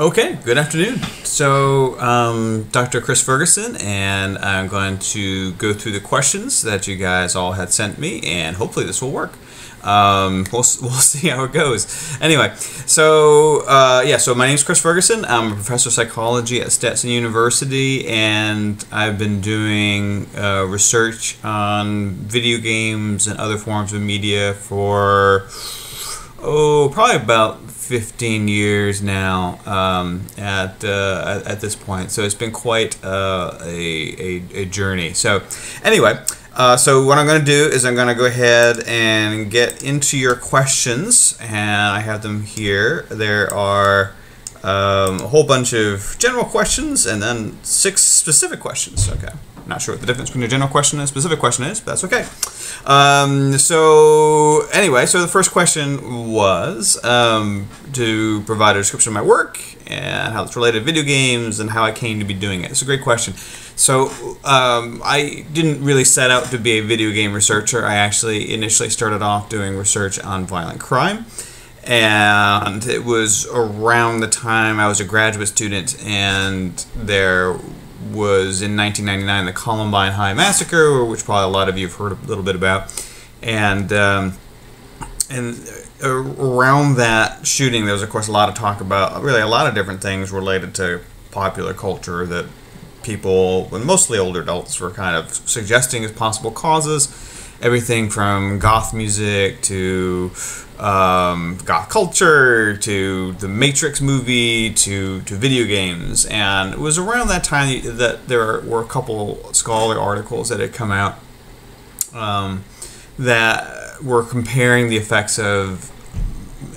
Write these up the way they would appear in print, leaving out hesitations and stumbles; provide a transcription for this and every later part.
Okay, good afternoon. So, Dr. Chris Ferguson, and I'm going to go through the questions that you guys all had sent me, and hopefully this will work. We'll see how it goes. Anyway, so so my name is Chris Ferguson. I'm a professor of psychology at Stetson University, and I've been doing research on video games and other forms of media for probably about 15 years now at this point. So it's been quite a journey. So anyway, so what I'm going to do is I'm going to go ahead and get into your questions, and I have them here. There are a whole bunch of general questions and then 6 specific questions. Okay. Not sure what the difference between a general question and a specific question is, but that's okay. So anyway, so the first question was to provide a description of my work and how it's related to video games and how I came to be doing it. It's a great question. So I didn't really set out to be a video game researcher. I actually initially started off doing research on violent crime. And it was around the time I was a graduate student, and there was in 1999 the Columbine High Massacre, which probably a lot of you have heard a little bit about, and around that shooting there was of course a lot of talk about really a lot of different things related to popular culture that people, and mostly older adults, were kind of suggesting as possible causes. Everything from goth music to goth culture to the Matrix movie to video games. And it was around that time that there were a couple scholar articles that had come out that were comparing the effects of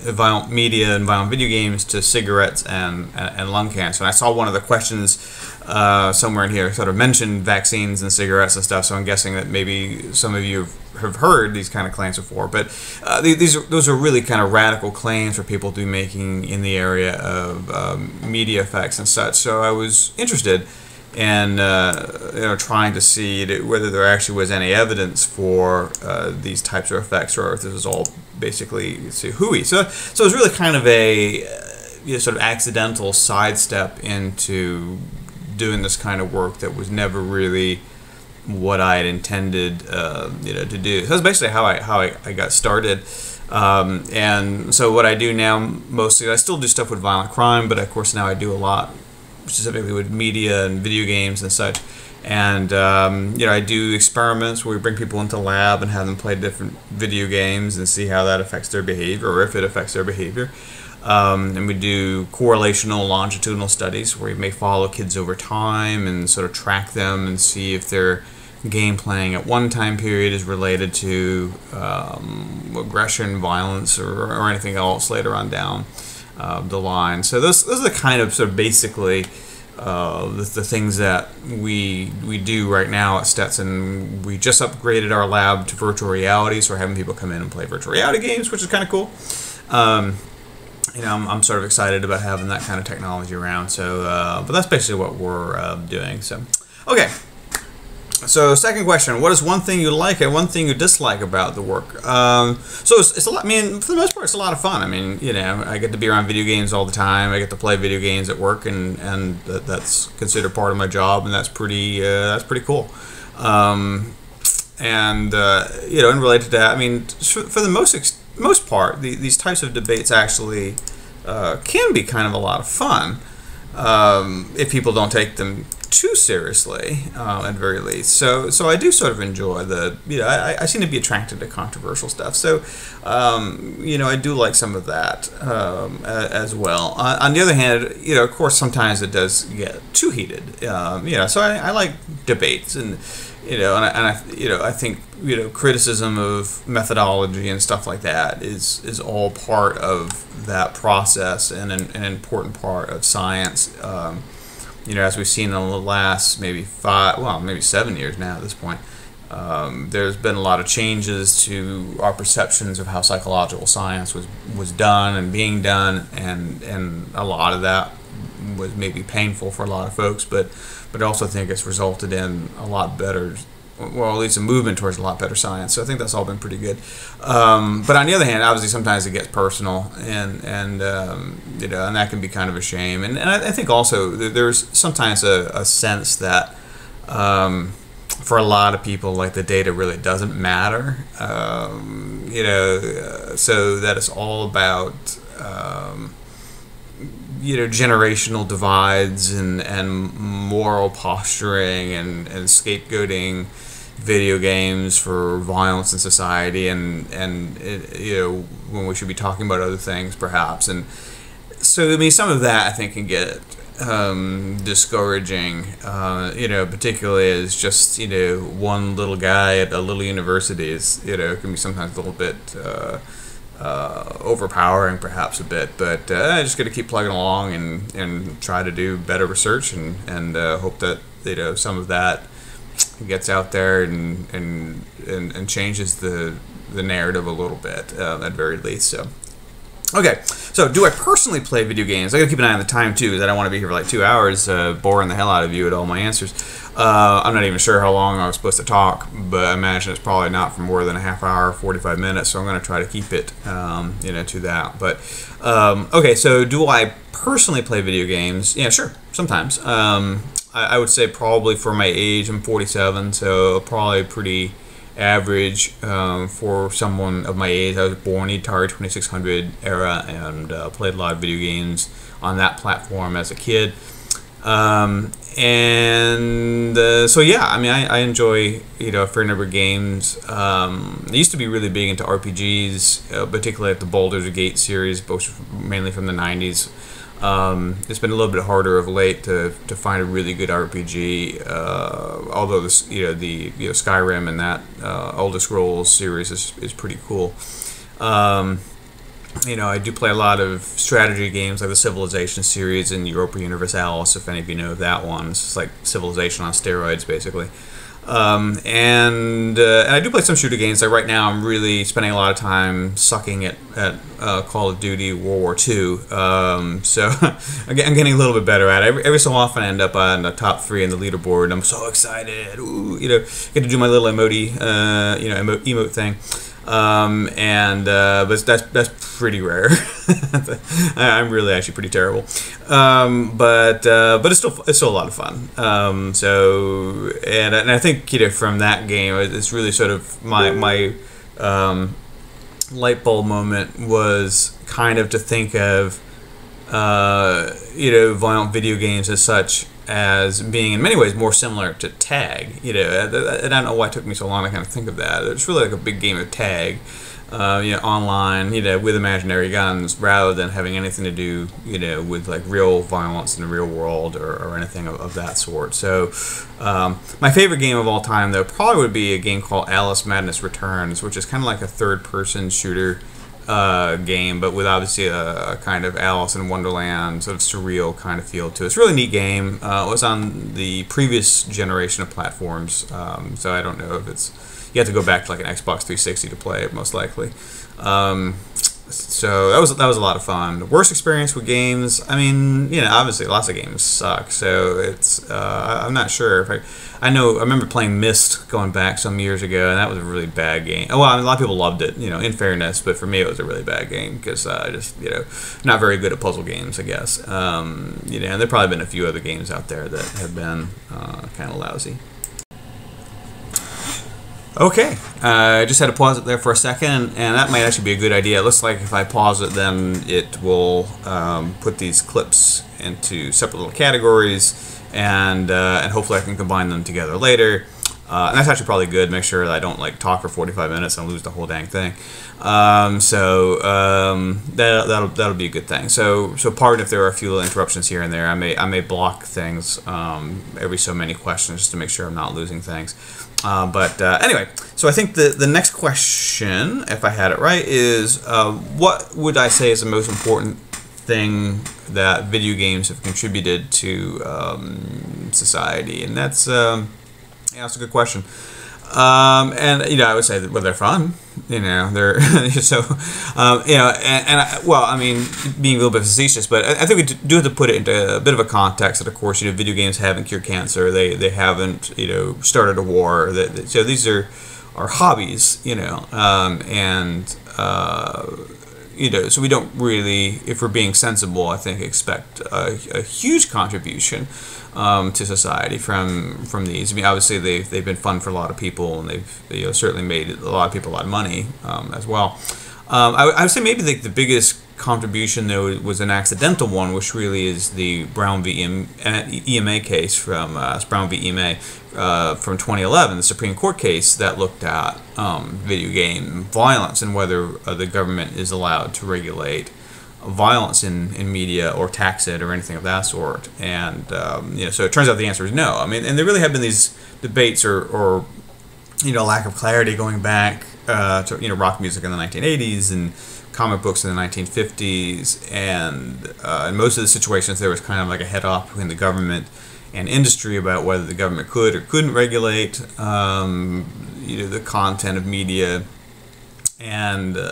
violent media and violent video games to cigarettes and lung cancer. And I saw one of the questions somewhere in here sort of mentioned vaccines and cigarettes and stuff, so I'm guessing that maybe some of you have heard these kind of claims before. But those are really kind of radical claims for people to be making in the area of media effects and such. So I was interested in trying to see whether there actually was any evidence for these types of effects, or if this was all basically hooey. So it was really kind of a sort of accidental sidestep into doing this kind of work that was never really what I had intended to do. So that's basically how I got started. And so what I do now, mostly, I still do stuff with violent crime, but of course now I do a lot specifically with media and video games and such. And I do experiments where we bring people into the lab and have them play different video games and see how that affects their behavior, or if it affects their behavior. And we do correlational longitudinal studies where we may follow kids over time and sort of track them and see if their game playing at one time period is related to aggression, violence, or anything else later on down the line. So those are the kind of sort of basically the things that we do right now at Stetson. We just upgraded our lab to virtual reality, so we're having people come in and play virtual reality games, which is kind of cool. I'm sort of excited about having that kind of technology around. So, but that's basically what we're doing. So, okay. So, second question: what is one thing you like and one thing you dislike about the work? So it's a lot. I mean, for the most part, it's a lot of fun. I mean, I get to be around video games all the time. I get to play video games at work, and that's considered part of my job, and that's pretty cool. And related to that, I mean, for the most part, these types of debates actually can be kind of a lot of fun if people don't take them too seriously, at very least. So I do sort of enjoy I seem to be attracted to controversial stuff. So I do like some of that as well. On the other hand, of course, sometimes it does get too heated. So I like debates and. I think criticism of methodology and stuff like that is all part of that process and an important part of science. As we've seen in the last maybe 7 years now at this point, there's been a lot of changes to our perceptions of how psychological science was done and being done, and a lot of that was maybe painful for a lot of folks, but I also think it's resulted in a lot better well, at least a movement towards a lot better science. So I think that's all been pretty good. But on the other hand, obviously sometimes it gets personal, and you know, and that can be kind of a shame. And I think also there's sometimes a sense that for a lot of people, like, the data really doesn't matter. You know, so that it's all about you know, generational divides and moral posturing and scapegoating video games for violence in society, and you know, when we should be talking about other things perhaps. And so I mean, some of that I think can get discouraging, you know, particularly as just, you know, one little guy at a little university is, you know, can be sometimes a little bit overpowering perhaps a bit, but just got to keep plugging along and try to do better research and hope that, you know, some of that gets out there and changes the narrative a little bit, at very least. So okay, so do I personally play video games? I gotta keep an eye on the time too, because I don't want to be here for like 2 hours boring the hell out of you at all my answers. I'm not even sure how long I was supposed to talk, but I imagine it's probably not for more than a half hour, 45 minutes, so I'm going to try to keep it you know, to that. But okay, so do I personally play video games? Yeah, sure, sometimes. I would say probably for my age, I'm 47, so probably pretty average for someone of my age. I was born in the Atari 2600 era and played a lot of video games on that platform as a kid. So yeah, I mean, I enjoy, you know, a fair number of games. I used to be really big into RPGs, particularly at the Baldur's Gate series, both mainly from the 90s. It's been a little bit harder of late to find a really good RPG, although this, you know, the Skyrim and that Elder Scrolls series is pretty cool. You know, I do play a lot of strategy games like the Civilization series and Europa Universalis, if any of you know that one. It's just like Civilization on steroids, basically. And I do play some shooter games. Like right now, I'm really spending a lot of time sucking at Call of Duty World War II. So I'm getting a little bit better at it. Every so often, I end up on the top 3 in the leaderboard. And I'm so excited. Ooh, you know, get to do my little emote, you know, emote thing. But that's pretty rare. I'm really actually pretty terrible. But it's still a lot of fun. So and I think, you know, from that game, it's really sort of my light bulb moment was kind of to think of you know, violent video games as such as being in many ways more similar to tag. You know, I don't know why it took me so long to kind of think of that. It's really like a big game of tag, you know, online, you know, with imaginary guns, rather than having anything to do, you know, with like real violence in the real world or anything of that sort. So my favorite game of all time, though, probably would be a game called Alice Madness Returns, which is kind of like a third-person shooter game, but with obviously a kind of Alice in Wonderland sort of surreal kind of feel to it. It's a really neat game. It was on the previous generation of platforms, so I don't know if it's, you have to go back to like an Xbox 360 to play it, most likely. So that was a lot of fun. Worst experience with games, I mean, you know, obviously lots of games suck, so it's I'm not sure if I remember playing Myst going back some years ago, and that was a really bad game. Well, I mean, a lot of people loved it, you know, in fairness, but for me it was a really bad game because I just, you know, not very good at puzzle games, I guess. You know, and there've probably been a few other games out there that have been kind of lousy. Okay, I just had to pause it there for a second, and that might actually be a good idea. It looks like if I pause it, then it will put these clips into separate little categories, and hopefully I can combine them together later. And that's actually probably good. Make sure that I don't like talk for 45 minutes and lose the whole dang thing. That'll be a good thing. So pardon if there are a few little interruptions here and there. I may block things every so many questions just to make sure I'm not losing things. Anyway, so I think the next question, if I had it right, is what would I say is the most important thing that video games have contributed to society? And that's a good question. And I would say that, well, they're fun. They're so well, I mean, being a little bit facetious, but I think we do have to put it into a bit of a context. That, of course, video games haven't cured cancer. They haven't started a war. So these are hobbies. So we don't really, if we're being sensible, I think, expect a huge contribution to society from these. I mean, obviously they've been fun for a lot of people, and they've certainly made a lot of people a lot of money as well. I would say maybe the biggest contribution, though, was an accidental one, which really is the Brown v. EMA case from Brown v. EMA from 2011, the Supreme Court case that looked at video game violence and whether the government is allowed to regulate violence in media or tax it or anything of that sort. And so it turns out the answer is no. I mean, and there really have been these debates or lack of clarity going back to rock music in the 1980s and comic books in the 1950s, and in most of the situations there was kind of like a head-off between the government and industry about whether the government could or couldn't regulate the content of media, and so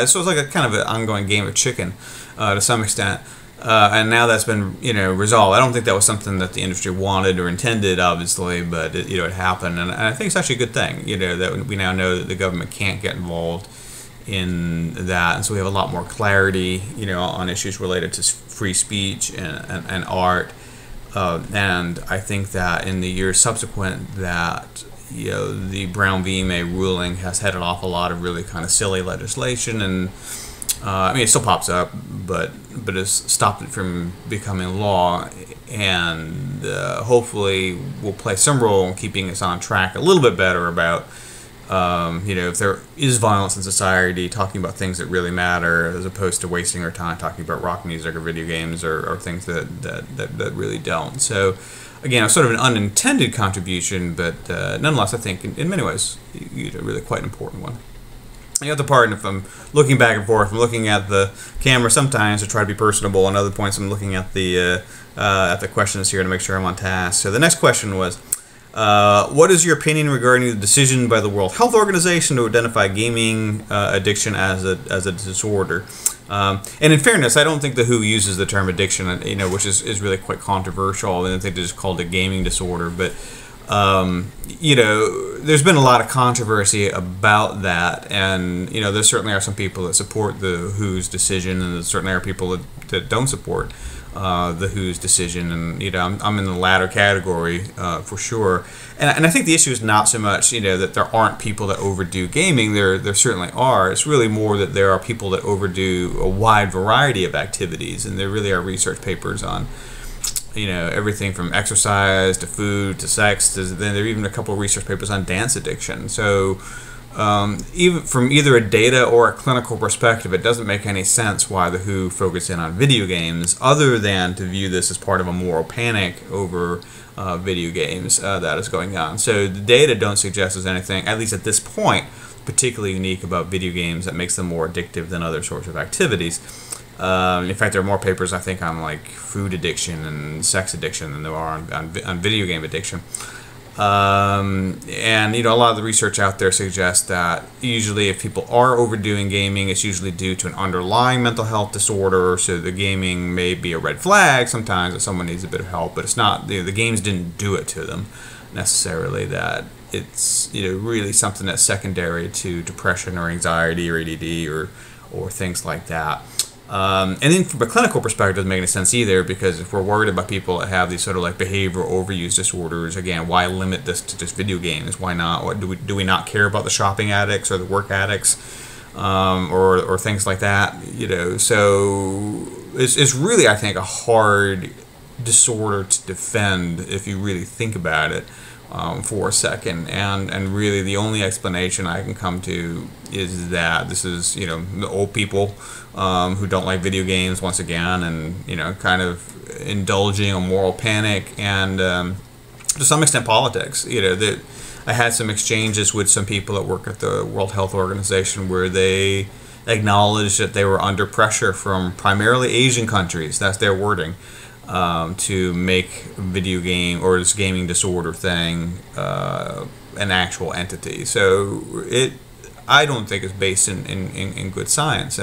it's like a kind of an ongoing game of chicken to some extent. And now that's been resolved. I don't think that was something that the industry wanted or intended, obviously, but it happened, and I think it's actually a good thing. That we now know that the government can't get involved in that, and so we have a lot more clarity, on issues related to free speech and art. And I think that in the years subsequent, that the Brown v. EMA ruling has headed off a lot of really kind of silly legislation, and I mean, it still pops up, but has stopped it from becoming law, and hopefully will play some role in keeping us on track a little bit better about if there is violence in society, talking about things that really matter, as opposed to wasting our time talking about rock music or video games or things that really don't. So, again, it's sort of an unintended contribution, but nonetheless, I think in many ways, really quite an important one. You have to pardon if I'm looking back and forth. I'm looking at the camera sometimes to try to be personable, and other points I'm looking at the questions here to make sure I'm on task. So the next question was, what is your opinion regarding the decision by the World Health Organization to identify gaming addiction as a disorder? And in fairness, I don't think the WHO uses the term addiction, which is really quite controversial. I think they just called it gaming disorder, but there's been a lot of controversy about that, and there certainly are some people that support the WHO's decision, and there certainly are people that don't support the WHO's decision, and I'm in the latter category for sure. And I think the issue is not so much that there aren't people that overdo gaming. There certainly are. It's really more that there are people that overdo a wide variety of activities, and there really are research papers on everything from exercise to food to sex. Then there are even a couple of research papers on dance addiction. So even from either a data or a clinical perspective, it doesn't make any sense why the WHO focus in on video games, other than to view this as part of a moral panic over video games that is going on. So the data don't suggest there's anything, at least at this point, particularly unique about video games that makes them more addictive than other sorts of activities. In fact, there are more papers, I think, on like food addiction and sex addiction than there are on video game addiction. And a lot of the research out there suggests that usually if people are overdoing gaming, it's usually due to an underlying mental health disorder. So the gaming may be a red flag sometimes that someone needs a bit of help, but it's not, the games didn't do it to them necessarily. That it's really something that's secondary to depression or anxiety or ADD or things like that. And then from a clinical perspective, it doesn't make any sense either, because if we're worried about people that have these sort of like behavioral overuse disorders, again, why limit this to just video games? Why not? What do we not care about the shopping addicts or the work addicts, or things like that? So it's really, I think, a hard disorder to defend if you really think about it for a second, and really the only explanation I can come to is that this is the old people who don't like video games once again, and kind of indulging a moral panic, and to some extent politics. That I had some exchanges with some people that work at the World Health Organization where they acknowledged that they were under pressure from primarily Asian countries. That's their wording. to make video game or this gaming disorder thing an actual entity. So I don't think it's based in good science,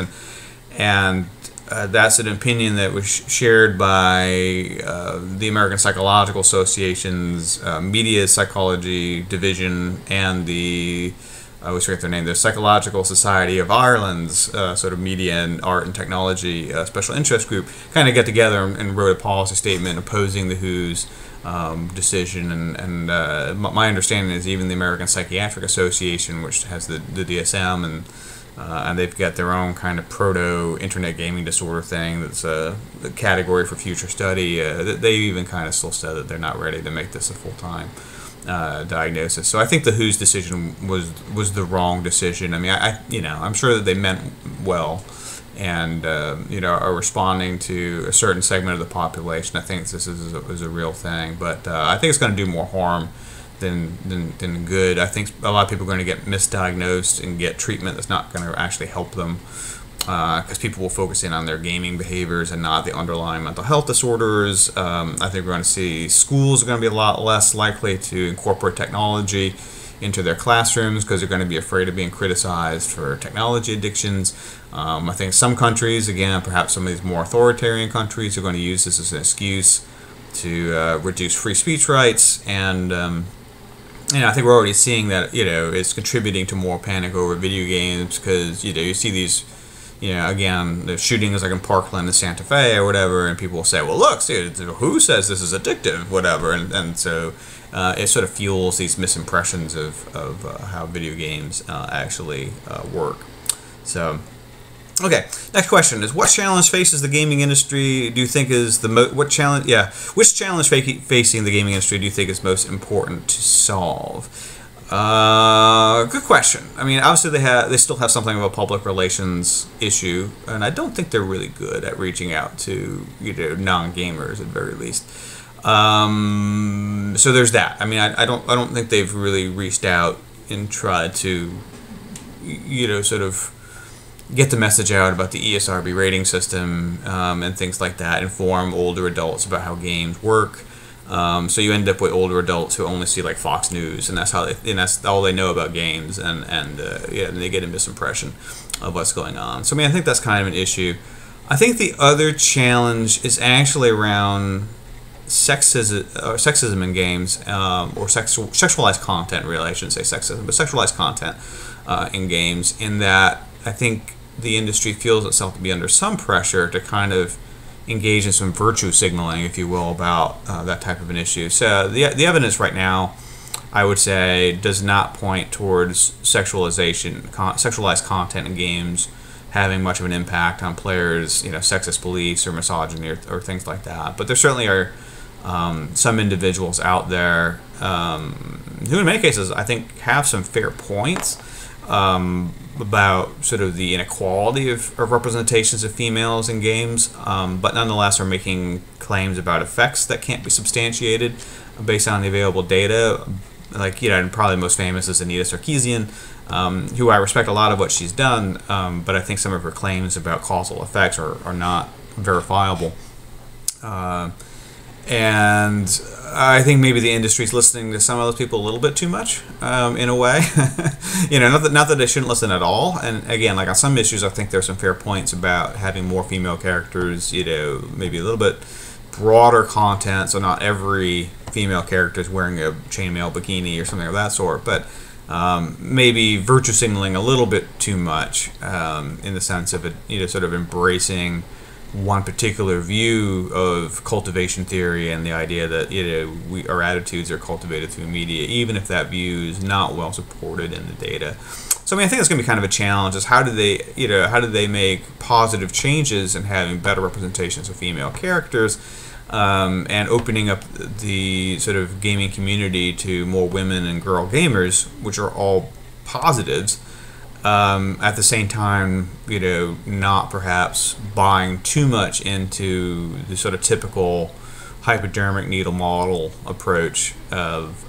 and that's an opinion that was shared by the American Psychological Association's Media Psychology Division and the I always forget their name, the Psychological Society of Ireland's sort of media and art and technology special interest group kind of get together and wrote a policy statement opposing the WHO's decision. And my understanding is even the American Psychiatric Association, which has the DSM, and they've got their own kind of proto-internet gaming disorder thing that's a category for future study. They even kind of still said that they're not ready to make this a full-time diagnosis. So I think the WHO's decision was the wrong decision. I mean, I'm sure that they meant well, and are responding to a certain segment of the population. I think this is a real thing, but I think it's going to do more harm than good. I think a lot of people are going to get misdiagnosed and get treatment that's not going to actually help them, because people will focus in on their gaming behaviors and not the underlying mental health disorders. I think we're going to see schools are going to be a lot less likely to incorporate technology into their classrooms because they're going to be afraid of being criticized for technology addictions. I think some countries, again, perhaps some of these more authoritarian countries, are going to use this as an excuse to reduce free speech rights, and I think we're already seeing that it's contributing to more panic over video games because you see these. Again, the shootings like in Parkland and Santa Fe or whatever, and people will say, well, look, see, who says this is addictive, whatever, and so it sort of fuels these misimpressions of how video games actually work. So, okay, next question is, what challenge faces the gaming industry do you think is which challenge facing the gaming industry do you think is most important to solve? Good question. I mean, obviously they still have something of a public relations issue, and I don't think they're really good at reaching out to non-gamers at the very least. So there's that. I mean, I don't think they've really reached out and tried to sort of get the message out about the ESRB rating system and things like that. Inform older adults about how games work. So you end up with older adults who only see like Fox News, and that's all they know about games, and they get a misimpression of what's going on. So I mean, I think that's kind of an issue. I think the other challenge is actually around sexism in games, or sexualized content. Really, I shouldn't say sexism, but sexualized content in games. In that, I think the industry feels itself to be under some pressure to kind of engage in some virtue signaling, if you will, about that type of an issue. So the evidence right now, I would say, does not point towards sexualized content in games having much of an impact on players, sexist beliefs or misogyny or things like that. But there certainly are some individuals out there who, in many cases, I think have some fair points about sort of the inequality of representations of females in games, but nonetheless are making claims about effects that can't be substantiated based on the available data. Like, and probably most famous is Anita Sarkeesian, who I respect a lot of what she's done, but I think some of her claims about causal effects are not verifiable. And I think maybe the industry's listening to some of those people a little bit too much, in a way. Not that they shouldn't listen at all. And again, like on some issues, I think there's some fair points about having more female characters. Maybe a little bit broader content, so not every female character is wearing a chainmail bikini or something of that sort. But maybe virtue signaling a little bit too much, in the sense of it, sort of embracing one particular view of cultivation theory and the idea that our attitudes are cultivated through media, even if that view is not well supported in the data. So I mean, I think it's going to be kind of a challenge: is how do they make positive changes in having better representations of female characters, and opening up the sort of gaming community to more women and girl gamers, which are all positives. At the same time, not perhaps buying too much into the sort of typical hypodermic needle model approach of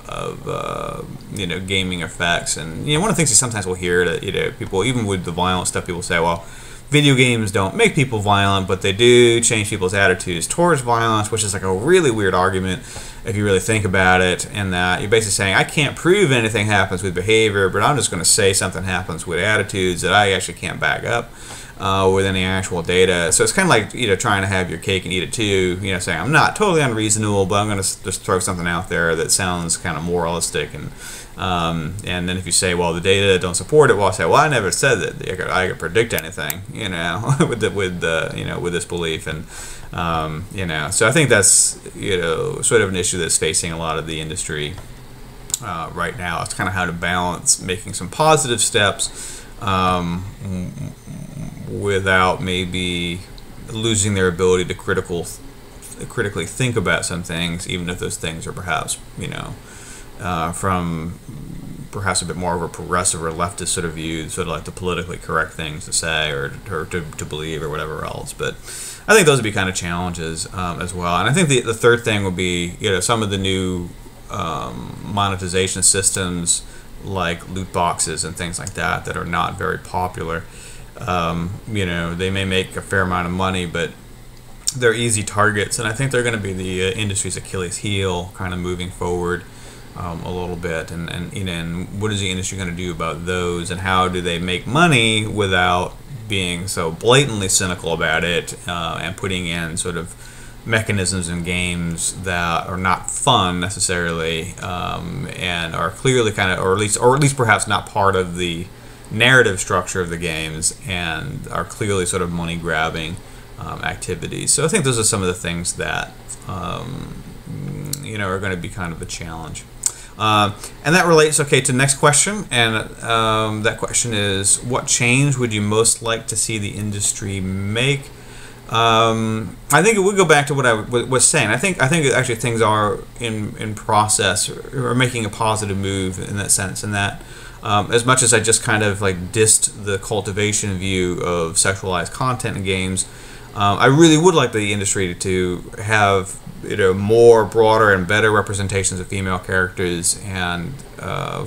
gaming effects. And one of the things you sometimes will hear that people, even with the violent stuff, people say, well, video games don't make people violent, but they do change people's attitudes towards violence, which is like a really weird argument if you really think about it, in that you're basically saying, I can't prove anything happens with behavior, but I'm just going to say something happens with attitudes that I actually can't back up with any actual data. So it's kind of like, you know, trying to have your cake and eat it too, you know, saying, I'm not totally unreasonable, but I'm going to just throw something out there that sounds kind of moralistic. And then if you say, well, the data don't support it, well, I say, well, I never said that I could predict anything, you know, with this belief. And you know, so I think that's, you know, sort of an issue that's facing a lot of the industry right now. It's kind of how to balance making some positive steps without maybe losing their ability to critically think about some things, even if those things are perhaps, you know, from perhaps a bit more of a progressive or leftist sort of view, sort of like the politically correct things to say or to believe or whatever else. But I think those would be kind of challenges as well. And I think the third thing would be, you know, some of the new monetization systems like loot boxes and things like that are not very popular. You know, they may make a fair amount of money, but they're easy targets, and I think they're going to be the industry's Achilles heel kind of moving forward a little bit. And you know, and what is the industry going to do about those, and how do they make money without being so blatantly cynical about it and putting in sort of mechanisms in games that are not fun necessarily and are clearly kind of, or at least perhaps not part of the narrative structure of the games, and are clearly sort of money grabbing activities. So I think those are some of the things that you know, are going to be kind of a challenge. And that relates, okay, to the next question, and that question is, what change would you most like to see the industry make? I think it would go back to what I was saying. I think actually things are in process, or making a positive move in that sense, and that as much as I just kind of like dissed the cultivation view of sexualized content in games, I really would like the industry to have, you know, more broader and better representations of female characters, and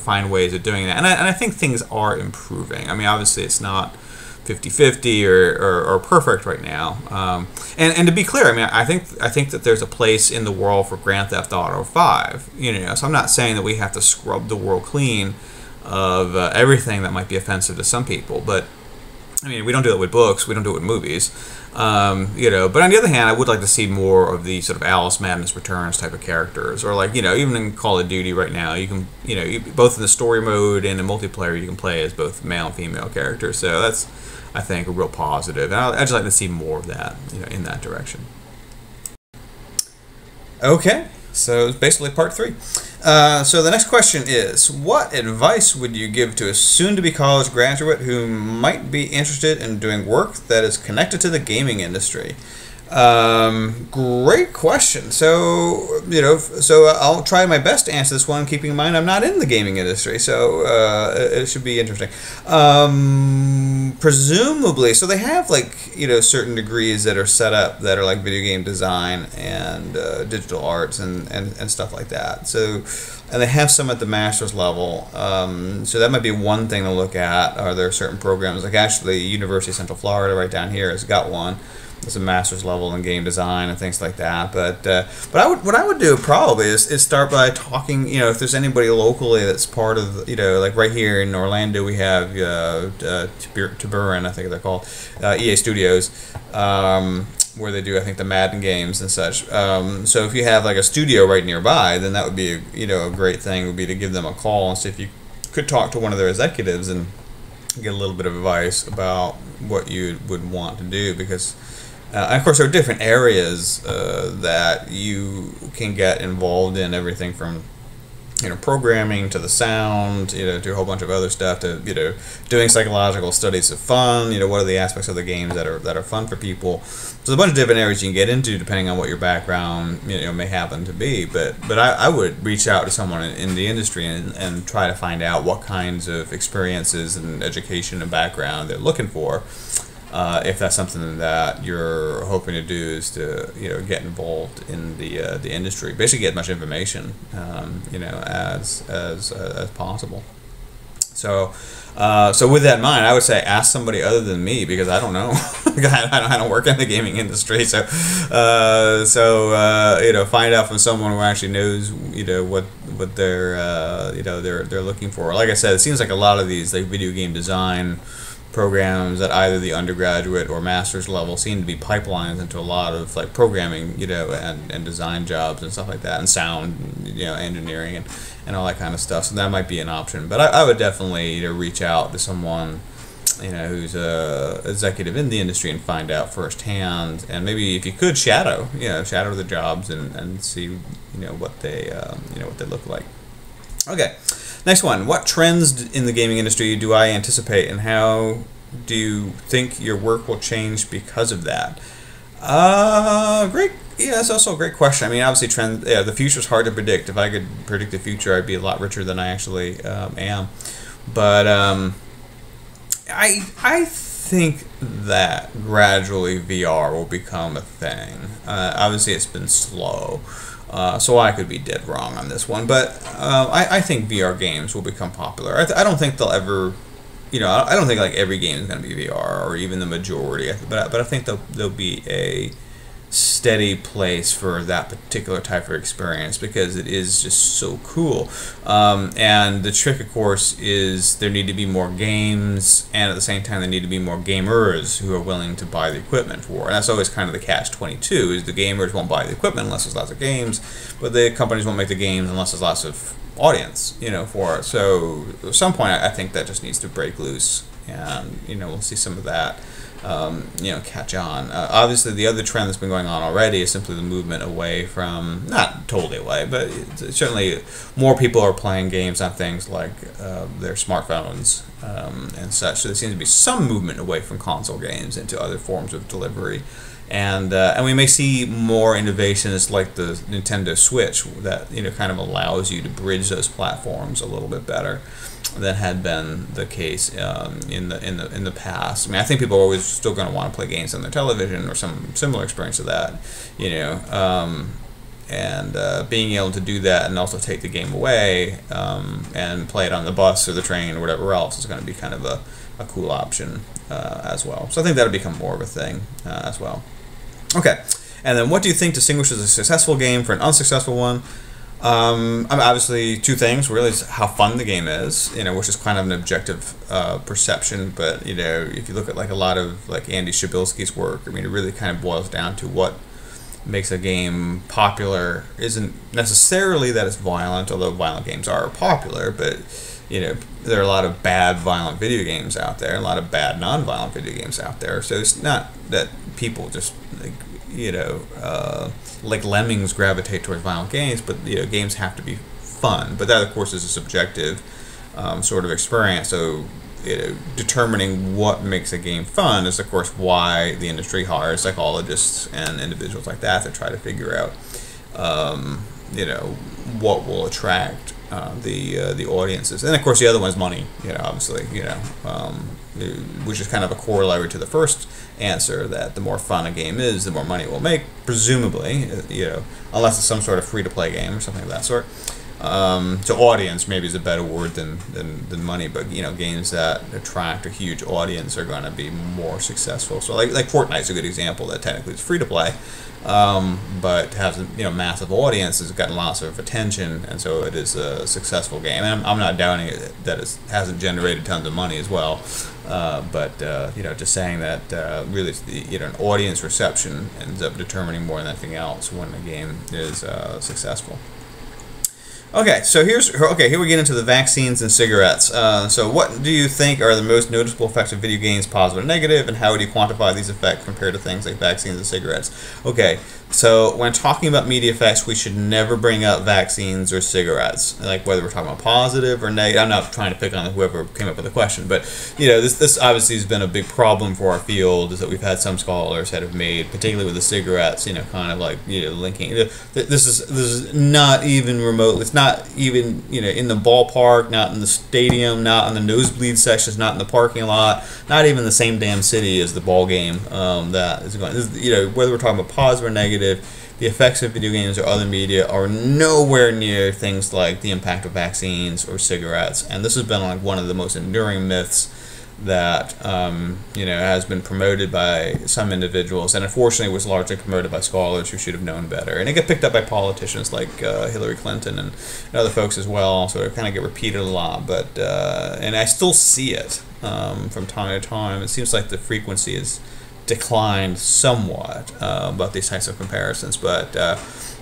find ways of doing that. And I think things are improving. I mean, obviously it's not 50-50 or perfect right now. And to be clear, I mean, I think that there's a place in the world for Grand Theft Auto 5. You know, so I'm not saying that we have to scrub the world clean of everything that might be offensive to some people, but I mean, we don't do it with books, we don't do it with movies. You know, but on the other hand, I would like to see more of the sort of Alice Madness Returns type of characters, or like, you know, even in Call of Duty right now, you can, you know, both in the story mode and in multiplayer, you can play as both male and female characters. So that's, I think, a real positive. And I'd just like to see more of that, you know, in that direction. Okay, so it's basically part 3. So the next question is, what advice would you give to a soon-to-be college graduate who might be interested in doing work that is connected to the gaming industry? Great question. So, you know, I'll try my best to answer this one, keeping in mind I'm not in the gaming industry, so it should be interesting. Presumably, so they have, like, you know, certain degrees that are set up that are like video game design and digital arts and stuff like that. So, and they have some at the master's level. So that might be one thing to look at. Are there certain programs, like actually University of Central Florida right down here has got one. It's a master's level in game design and things like that. But what I would do probably is start by talking. You know, if there's anybody locally that's part of, you know, like right here in Orlando, we have Tiburon, I think they're called, EA Studios, where they do, I think, the Madden games and such. So if you have like a studio right nearby, then that would be a great thing. Would be to give them a call and see if you could talk to one of their executives and get a little bit of advice about what you would want to do, because. And of course, there are different areas that you can get involved in, everything from, you know, programming to the sound, you know, to a whole bunch of other stuff, to, you know, doing psychological studies of fun. You know, what are the aspects of the games that are fun for people? So there's a bunch of different areas you can get into depending on what your background, you know, may happen to be. But I would reach out to someone in the industry and try to find out what kinds of experiences and education and background they're looking for. If that's something that you're hoping to do, is to, you know, get involved in the industry, basically get as much information, you know, as possible. So with that in mind, I would say ask somebody other than me, because I don't know. I don't work in the gaming industry, so find out from someone who actually knows what they're they're looking for. Like I said, it seems like a lot of these like video game design programs at either the undergraduate or master's level seem to be pipelines into a lot of like programming, and design jobs and stuff like that, and sound, engineering and all that kind of stuff. So that might be an option. But I would definitely reach out to someone, who's a executive in the industry and find out firsthand, and maybe if you could shadow the jobs and see what they look like. Okay. Next one. What trends in the gaming industry do I anticipate, and how do you think your work will change because of that? Great. Yeah, that's also a great question. I mean, obviously, trend. Yeah, the future is hard to predict. If I could predict the future, I'd be a lot richer than I actually am. But I think that gradually VR will become a thing. Obviously, it's been slow. So I could be dead wrong on this one, but I think VR games will become popular. I don't think they'll ever, I don't think like every game is going to be VR, or even the majority. But I think there'll be a steady place for that particular type of experience, because it is just so cool. And the trick, of course, is there need to be more games, and at the same time there need to be more gamers who are willing to buy the equipment for it. And that's always kind of the catch-22, is the gamers won't buy the equipment unless there's lots of games, but the companies won't make the games unless there's lots of audience, for it. So at some point I think that just needs to break loose, and we'll see some of that catch on. Obviously, the other trend that's been going on already is simply the movement away from, not totally away, but certainly more people are playing games on things like their smartphones and such. So there seems to be some movement away from console games into other forms of delivery. And we may see more innovations like the Nintendo Switch that kind of allows you to bridge those platforms a little bit better than had been the case in the past. I mean, I think people are always still going to want to play games on their television or some similar experience of that, and being able to do that and also take the game away and play it on the bus or the train or whatever else is going to be kind of a cool option as well. So I think that'll become more of a thing as well. Okay, and then what do you think distinguishes a successful game from an unsuccessful one? I mean, obviously, two things really is how fun the game is, which is kind of an objective perception. But if you look at like a lot of like Andy Shabilsky's work, I mean, it really kind of boils down to what makes a game popular isn't necessarily that it's violent, although violent games are popular. But there are a lot of bad violent video games out there, and a lot of bad non-violent video games out there. So it's not that people just like lemmings gravitate towards violent games, but games have to be fun. But that, of course, is a subjective sort of experience. So determining what makes a game fun is, of course, why the industry hires psychologists and individuals like that to try to figure out what will attract the audiences. And of course, the other one is money. Obviously, which is kind of a corollary to the first answer, that the more fun a game is, the more money it will make, presumably, unless it's some sort of free-to-play game or something of that sort. So audience maybe is a better word than money, but games that attract a huge audience are going to be more successful. So like Fortnite's a good example that technically is free-to-play, but has massive audience, has gotten lots of attention, and so it is a successful game. And I'm not doubting it, that it hasn't generated tons of money as well, but just saying that really an audience reception ends up determining more than anything else when a game is successful. Okay, so here we get into the vaccines and cigarettes. So what do you think are the most noticeable effects of video games, positive and negative, and how would you quantify these effects compared to things like vaccines and cigarettes? Okay, so when talking about media effects, we should never bring up vaccines or cigarettes, like whether we're talking about positive or negative. I'm not trying to pick on whoever came up with the question, but this obviously has been a big problem for our field, is that we've had some scholars that have made, particularly with the cigarettes, kind of like linking. This is not even remotely. It's not even, in the ballpark, not in the stadium, not in the nosebleed sections, not in the parking lot, not even the same damn city as the ball game that is going. Whether we're talking about positive or negative, the effects of video games or other media are nowhere near things like the impact of vaccines or cigarettes. And this has been like one of the most enduring myths that has been promoted by some individuals, and unfortunately was largely promoted by scholars who should have known better. And it got picked up by politicians like Hillary Clinton and other folks as well, so it kind of get repeated a lot. But and I still see it from time to time. It seems like the frequency has declined somewhat about these types of comparisons, but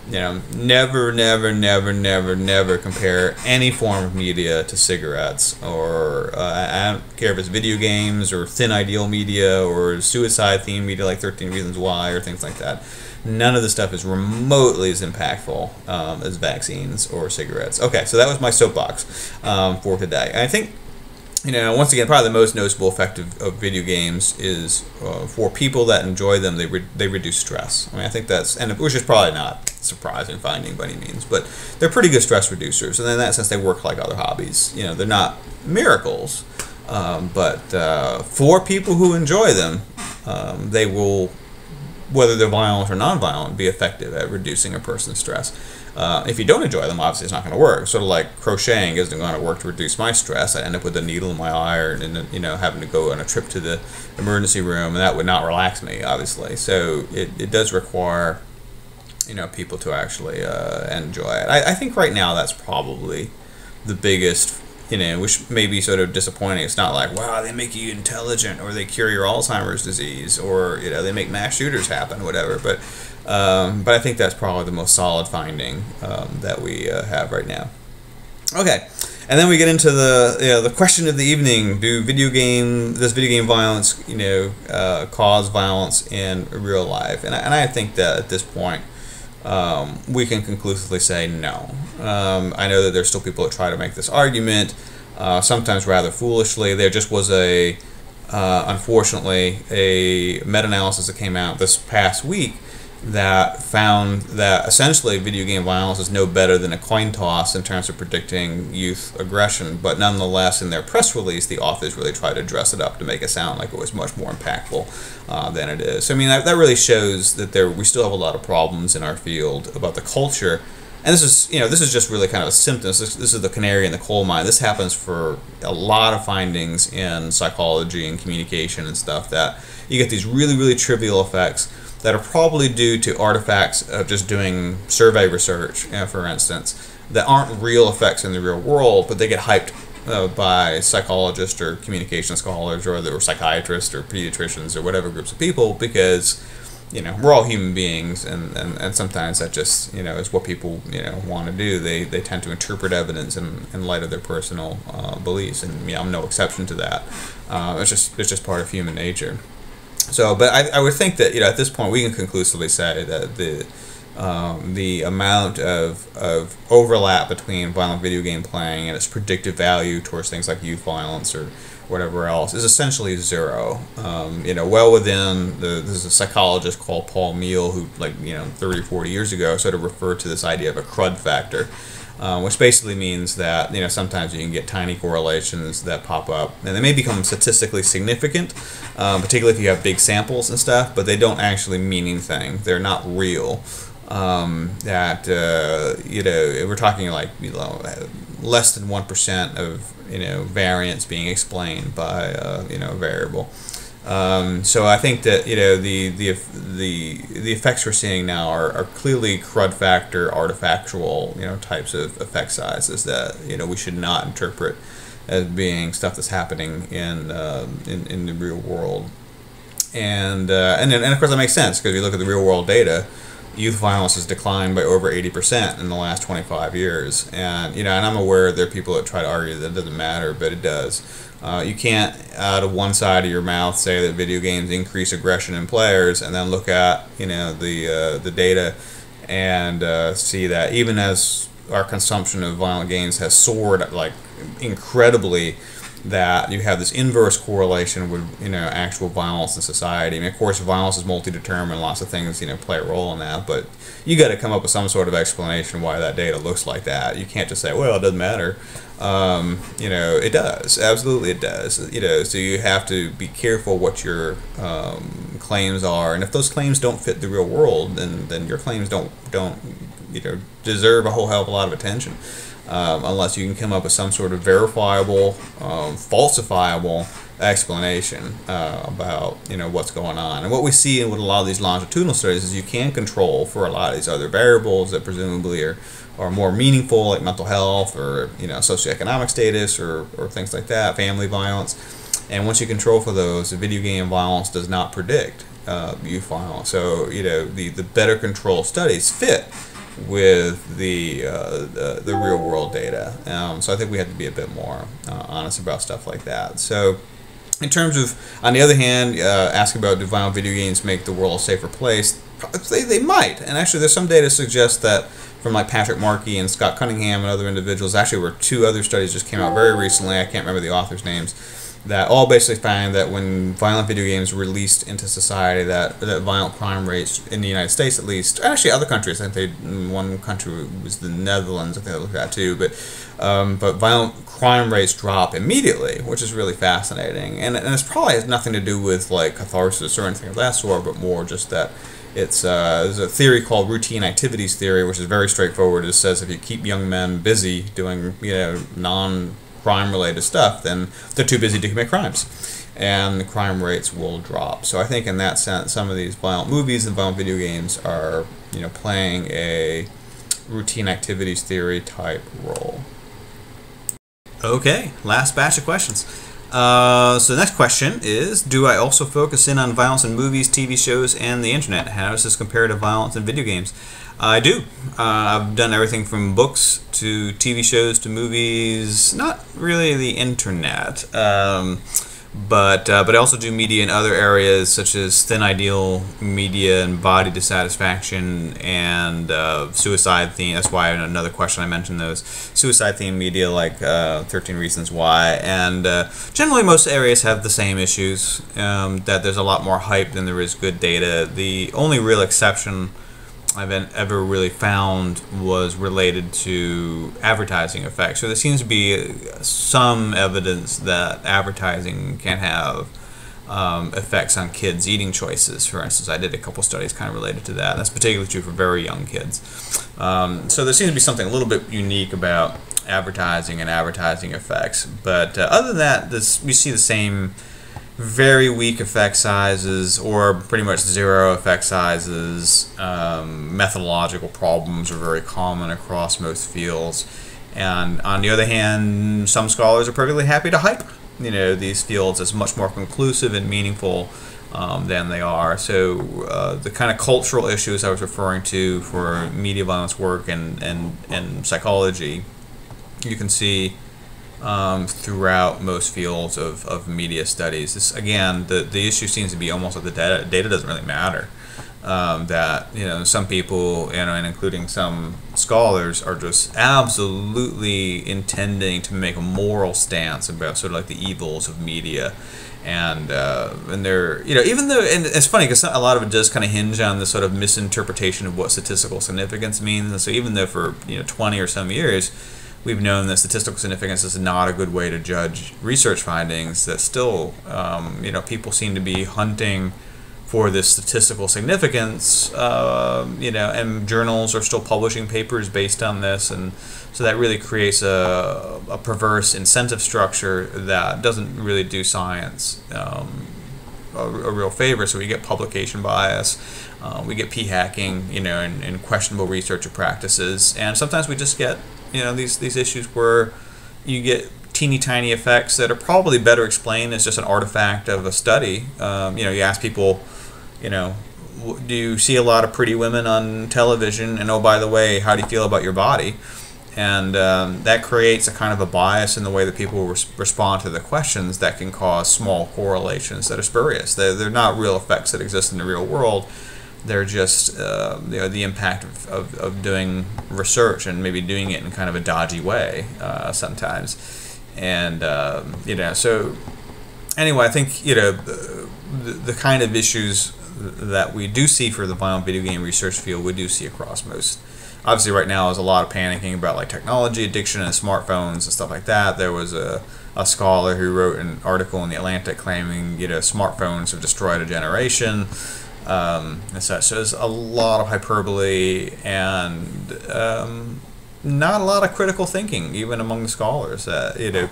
never, never, never, never, never compare any form of media to cigarettes, or I don't care if it's video games or thin ideal media or suicide themed media like 13 Reasons Why or things like that. None of this stuff is remotely as impactful as vaccines or cigarettes. Okay, so that was my soapbox for today. And I think, once again, probably the most noticeable effect of video games is for people that enjoy them, they reduce stress. I mean, I think which is probably not surprising finding by any means, but they're pretty good stress reducers, and in that sense, they work like other hobbies. They're not miracles, but for people who enjoy them, they will, whether they're violent or non-violent, be effective at reducing a person's stress. If you don't enjoy them, obviously it's not going to work. Sort of like crocheting isn't going to work to reduce my stress. I end up with a needle in my eye, or having to go on a trip to the emergency room, and that would not relax me, obviously. So it does require people to actually enjoy it. I think right now that's probably the biggest, which may be sort of disappointing. It's not like, wow, they make you intelligent, or they cure your Alzheimer's disease, or they make mass shooters happen, whatever. But I think that's probably the most solid finding that we have right now. Okay, and then we get into the question of the evening: does video game violence cause violence in real life? And I think that at this point we can conclusively say no. I know that there's still people that try to make this argument, sometimes rather foolishly. There just was unfortunately, a meta-analysis that came out this past week that found that essentially video game violence is no better than a coin toss in terms of predicting youth aggression, but nonetheless in their press release the authors really tried to dress it up to make it sound like it was much more impactful than it is. So I mean, that really shows that we still have a lot of problems in our field about the culture. And this is just really kind of a symptom. This is the canary in the coal mine. This happens for a lot of findings in psychology and communication and stuff, that you get these really, really trivial effects that are probably due to artifacts of just doing survey research, for instance, that aren't real effects in the real world, but they get hyped by psychologists or communication scholars or psychiatrists or pediatricians or whatever groups of people, because we're all human beings, and sometimes that just is what people want to do. They tend to interpret evidence in light of their personal beliefs, and I'm no exception to that. It's just part of human nature. So, but I would think that at this point we can conclusively say that the amount of overlap between violent video game playing and its predictive value towards things like youth violence or whatever else is essentially zero. Well within this is a psychologist called Paul Meehl who 30 or 40 years ago sort of referred to this idea of a crud factor. Which basically means that sometimes you can get tiny correlations that pop up, and they may become statistically significant, particularly if you have big samples and stuff, but they don't actually mean anything. They're not real. We're talking like less than 1% of variance being explained by a variable. So I think that the effects we're seeing now are clearly crud factor, artifactual types of effect sizes that we should not interpret as being stuff that's happening in the real world. And of course that makes sense, because if you look at the real world data, youth violence has declined by over 80% in the last 25 years. And and I'm aware there are people that try to argue that it doesn't matter, but it does. You can't, out of one side of your mouth, say that video games increase aggression in players, and then look at the data and see that even as our consumption of violent games has soared like incredibly that you have this inverse correlation with, you know, actual violence in society. I mean, of course, violence is multi-determined. Lots of things, you know, play a role in that. But you got to come up with some sort of explanation why that data looks like that. You can't just say, well, it doesn't matter. You know, it does. Absolutely, it does. You know, so you have to be careful what your claims are, and if those claims don't fit the real world, then your claims don't you know, deserve a whole hell of a lot of attention. Unless you can come up with some sort of verifiable, falsifiable explanation about, you know, what's going on. And what we see with a lot of these longitudinal studies is you can control for a lot of these other variables that presumably are more meaningful, like mental health or, you know, socioeconomic status or things like that, family violence. And once you control for those, the video game violence does not predict youth violence. So, you know, the better control studies fit with the real world data. So I think we have to be a bit more honest about stuff like that. So in terms of, on the other hand, asking about do violent video games make the world a safer place, they might. And actually there's some data suggests that from like Patrick Markey and Scott Cunningham and other individuals, actually were 2 other studies just came out very recently, I can't remember the authors' names, that all basically find that when violent video games were released into society, that violent crime rates in the United States, at least, actually other countries, I think one country was the Netherlands, I think I looked at too, but violent crime rates drop immediately, which is really fascinating, and it's probably has nothing to do with like catharsis or anything of that sort, but more just that it's there's a theory called routine activities theory, which is very straightforward. It says if you keep young men busy doing, you know, non-crime related stuff, then they're too busy to commit crimes, and the crime rates will drop. So I think in that sense, some of these violent movies and violent video games are, you know, playing a routine activities theory type role. Okay, last batch of questions. So the next question is, do I also focus in on violence in movies, TV shows, and the internet? How does this compare to violence in video games? I do. I've done everything from books to TV shows to movies, not really the internet. But I also do media in other areas such as thin ideal media and body dissatisfaction and suicide theme. That's why in another question I mentioned those. Suicide theme media like 13 Reasons Why. And generally most areas have the same issues, that there's a lot more hype than there is good data. The only real exception I've ever really found was related to advertising effects. So there seems to be some evidence that advertising can have effects on kids' eating choices. For instance, I did a couple studies kind of related to that. That's particularly true for very young kids. So there seems to be something a little bit unique about advertising and advertising effects. But other than that, we see the same very weak effect sizes or pretty much zero effect sizes. Methodological problems are very common across most fields, and on the other hand, some scholars are perfectly happy to hype, you know, these fields as much more conclusive and meaningful than they are. So the kind of cultural issues I was referring to for media violence work and psychology, you can see throughout most fields of media studies. This, again, the issue seems to be almost that the data doesn't really matter. That, you know, some people, you know, and including some scholars, are just absolutely intending to make a moral stance about sort of like the evils of media. And they're, you know, even though, and it's funny because a lot of it does kind of hinge on the sort of misinterpretation of what statistical significance means. And so even though for, you know, 20 or some years we've known that statistical significance is not a good way to judge research findings, that still, you know, people seem to be hunting for this statistical significance, you know, and journals are still publishing papers based on this, and so that really creates a perverse incentive structure that doesn't really do science a real favor. So we get publication bias, we get p-hacking, you know, and questionable researcher practices, and sometimes we just get, you know, these issues where you get teeny tiny effects that are probably better explained as just an artifact of a study. You know, you ask people, you know, do you see a lot of pretty women on television? And oh, by the way, how do you feel about your body? And that creates a kind of a bias in the way that people respond to the questions that can cause small correlations that are spurious. They're not real effects that exist in the real world. They're just you know, the impact of doing research and maybe doing it in kind of a dodgy way sometimes. And so anyway, I think the kind of issues that we do see for the violent video game research field, we do see across most. Obviously, right now there's a lot of panicking about like technology addiction and smartphones and stuff like that. There was a scholar who wrote an article in the Atlantic claiming smartphones have destroyed a generation and such. So there's a lot of hyperbole and not a lot of critical thinking, even among the scholars.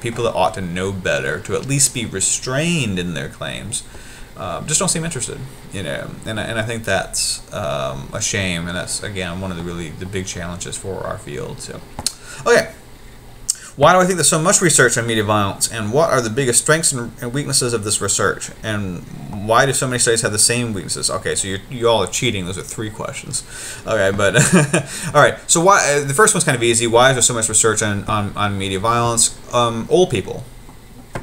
People that ought to know better, to at least be restrained in their claims, just don't seem interested. And I think that's a shame, and that's again one of the big challenges for our field. So, okay. Why do I think there's so much research on media violence, and what are the biggest strengths and weaknesses of this research, and why do so many studies have the same weaknesses? Okay, so you all are cheating. Those are 3 questions. Okay, but all right. So why the first one's kind of easy. Why is there so much research on media violence? Old people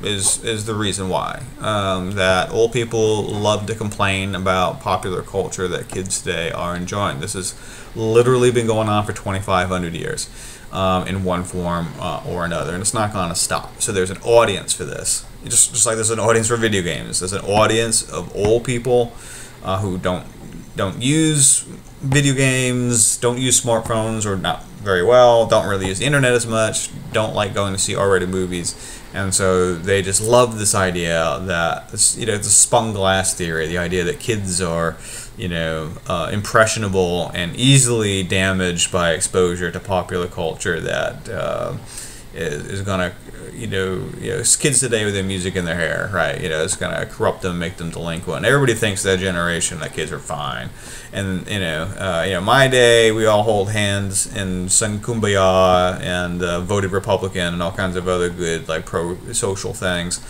is the reason why. That old people love to complain about popular culture that kids today are enjoying. This has literally been going on for 2,500 years. In one form or another, and it's not going to stop. So there's an audience for this, just like there's an audience for video games. There's an audience of old people who don't use video games, don't use smartphones, or not very well, don't really use the internet as much, don't like going to see R-rated movies, and so they just love this idea that it's a spun glass theory, the idea that kids are impressionable and easily damaged by exposure to popular culture that is gonna kids today with their music in their hair, right? It's gonna corrupt them, make them delinquent. Everybody thinks that generation that kids are fine, and my day we all hold hands and sung Kumbaya and voted Republican and all kinds of other good like pro-social things,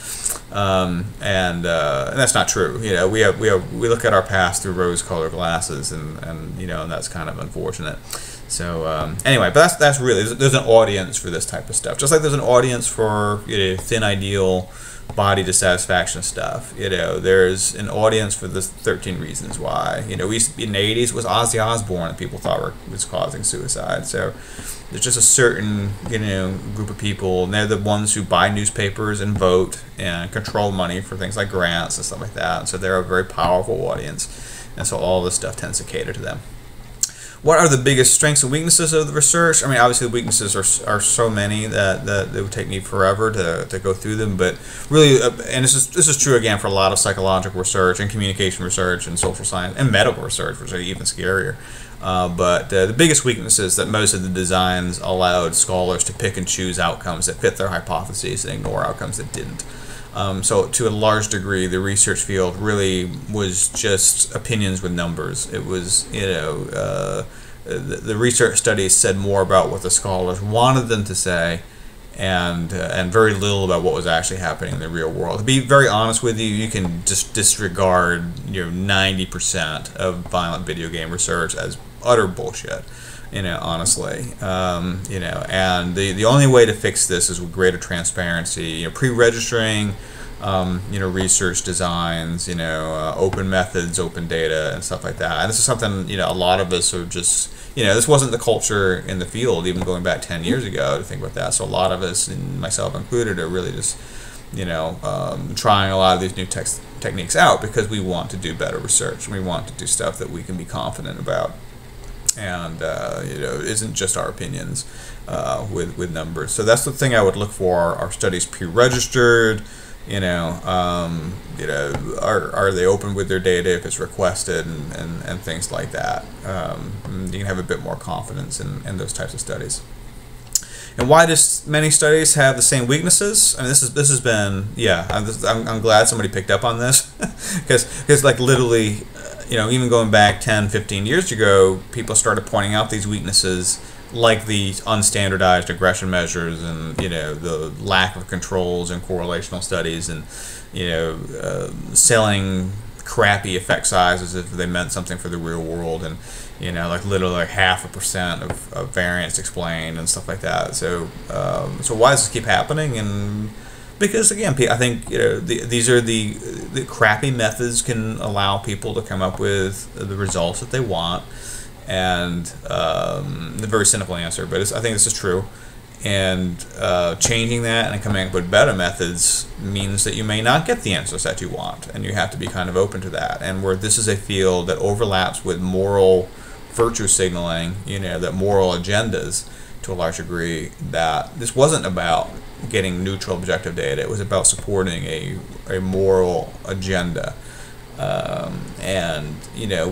and that's not true. We look at our past through rose-colored glasses, and that's kind of unfortunate. So anyway, but that's really, there's an audience for this type of stuff. Just like there's an audience for thin ideal, body dissatisfaction stuff. There's an audience for the 13 Reasons Why. We used to be in the 80s, it was Ozzy Osbourne that people thought was causing suicide. So there's just a certain group of people, and they're the ones who buy newspapers and vote and control money for things like grants and stuff like that. And so they're a very powerful audience, and so all this stuff tends to cater to them. What are the biggest strengths and weaknesses of the research? I mean, obviously the weaknesses are so many that it would take me forever to go through them, but really, and this is true again for a lot of psychological research and communication research and social science and medical research, which are even scarier. But the biggest weakness is that most of the designs allowed scholars to pick and choose outcomes that fit their hypotheses and ignore outcomes that didn't. So to a large degree, the research field really was just opinions with numbers. It was, the research studies said more about what the scholars wanted them to say, and very little about what was actually happening in the real world. To be very honest with you, you can just disregard 90% of violent video game research as utter bullshit. Honestly, and the only way to fix this is with greater transparency, pre-registering, research designs, open methods, open data, and stuff like that. And this is something, a lot of us are just, this wasn't the culture in the field, even going back 10 years ago to think about that. So a lot of us, and myself included, are really just, trying a lot of these new techniques out because we want to do better research, and we want to do stuff that we can be confident about. And isn't just our opinions with numbers. So that's the thing I would look for. Are studies pre-registered? Are they open with their data if it's requested, and things like that. You can have a bit more confidence in those types of studies. And why does many studies have the same weaknesses? I mean, this has been, I'm glad somebody picked up on this because like literally. Even going back 10, 15 years ago, people started pointing out these weaknesses, like the unstandardized aggression measures and, the lack of controls and correlational studies, and, selling crappy effect sizes if they meant something for the real world, and, like literally like 0.5% of variance explained and stuff like that. So, so why does this keep happening? And because again, I think these are the crappy methods can allow people to come up with the results that they want, and the very cynical answer, but I think this is true. And changing that and coming up with better methods means that you may not get the answers that you want, and you have to be kind of open to that. And where this is a field that overlaps with moral virtue signaling, that moral agendas to a large degree, that this wasn't about getting neutral objective data. It was about supporting a moral agenda. And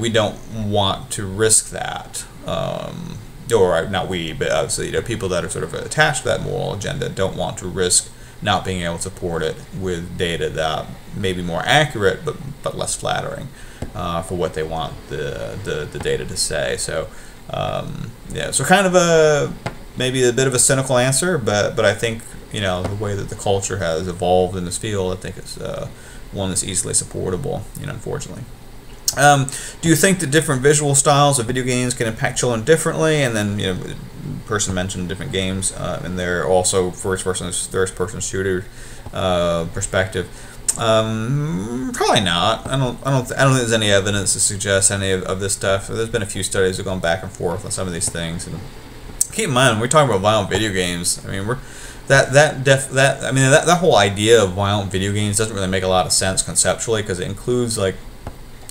we don't want to risk that. Or not we, but obviously, people that are sort of attached to that moral agenda don't want to risk not being able to support it with data that may be more accurate, but less flattering for what they want the data to say. So, so kind of maybe a bit of a cynical answer, but I think the way that the culture has evolved in this field, I think it's one that's easily supportable. Unfortunately. Do you think that different visual styles of video games can impact children differently? And then, the person mentioned different games, and they're also third-person shooter perspective. Probably not. I don't think there's any evidence to suggest any of this stuff. There's been a few studies that have gone back and forth on some of these things. And keep in mind, when we're talking about violent video games, I mean, that whole idea of violent video games doesn't really make a lot of sense conceptually, because it includes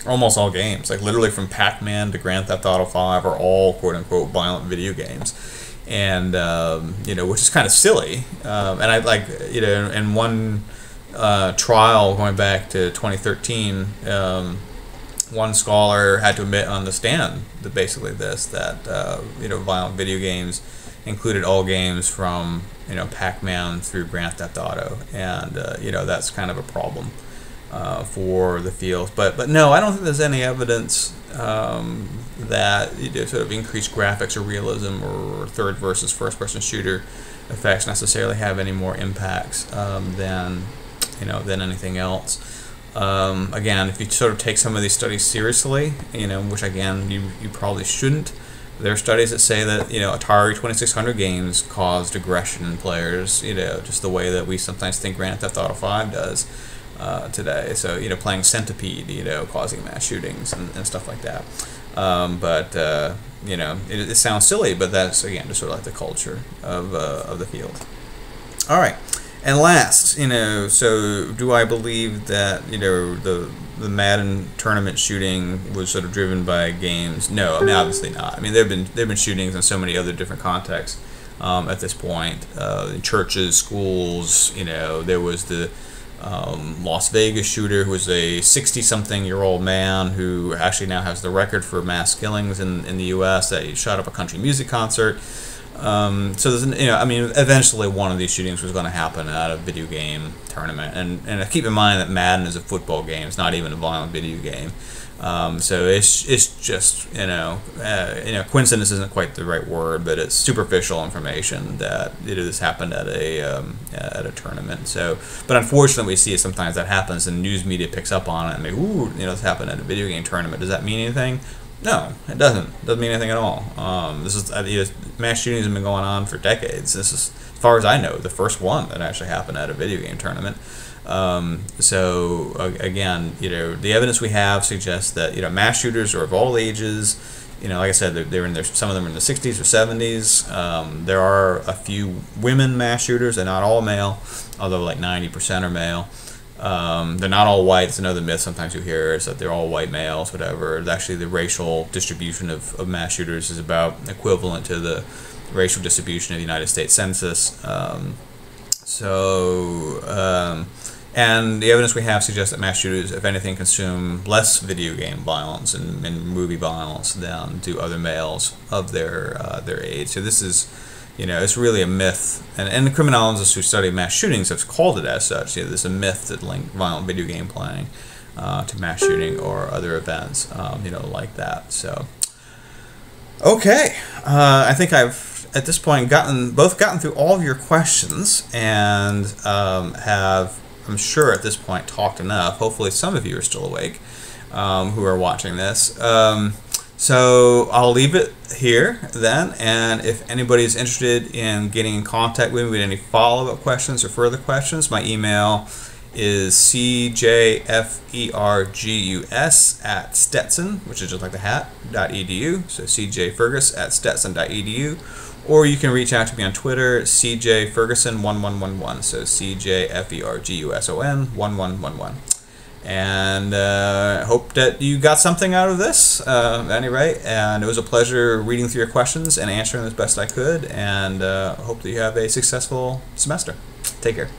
almost all games, literally from Pac-Man to Grand Theft Auto 5 are all quote-unquote violent video games, and which is kind of silly. And I in one trial going back to 2013, one scholar had to admit on the stand that basically that violent video games included all games from Pac-Man through Grand Theft Auto, and that's kind of a problem for the field. But no, I don't think there's any evidence that sort of increased graphics or realism or third versus first person shooter effects necessarily have any more impacts than anything else. Again, if you sort of take some of these studies seriously, which again you probably shouldn't, there are studies that say that Atari 2600 games caused aggression in players, just the way that we sometimes think Grand Theft Auto 5 does today. So playing Centipede, causing mass shootings and stuff like that. It sounds silly, but that's again just sort of the culture of the field. All right. And last, so do I believe that the Madden tournament shooting was sort of driven by games? No, I mean obviously not. I mean there've been shootings in so many other different contexts at this point. In churches, schools. There was the Las Vegas shooter, who was a 60-something-year-old man who actually now has the record for mass killings in the U.S. that he shot up a country music concert. So there's eventually one of these shootings was going to happen at a video game tournament, and keep in mind that Madden is a football game; it's not even a violent video game. So it's just coincidence isn't quite the right word, but it's superficial information that this happened at a tournament. So, but unfortunately, we see it sometimes that happens, and news media picks up on it, and this happened at a video game tournament. Does that mean anything? No, it doesn't. It doesn't mean anything at all. This is mass shootings have been going on for decades. This is, as far as I know, the first one that actually happened at a video game tournament. Again, the evidence we have suggests that mass shooters are of all ages. Like I said, they're in some of them are in the 60s or 70s. There are a few women mass shooters. They're not all male, although 90% are male. They're not all white. It's another myth sometimes you hear, is that they're all white males, whatever. Actually, the racial distribution of mass shooters is about equivalent to the racial distribution of the United States Census. And the evidence we have suggests that mass shooters, if anything, consume less video game violence and movie violence than do other males of their age. So this is, it's really a myth, and the criminologists who study mass shootings have called it as such. There's a myth that linked violent video game playing to mass shooting or other events, like that. So, okay, I think I've at this point gotten through all of your questions and have, I'm sure at this point, talked enough. Hopefully, some of you are still awake who are watching this. So I'll leave it here then, and if anybody's interested in getting in contact with me with any follow-up questions or further questions, my email is cjfergus at Stetson, which is just like the hat, .edu. So cjfergus at stetson.edu. Or you can reach out to me on Twitter, cjferguson1111. So cjferguson1111. And hope that you got something out of this, at any rate. And it was a pleasure reading through your questions and answering as best I could. And hope that you have a successful semester. Take care.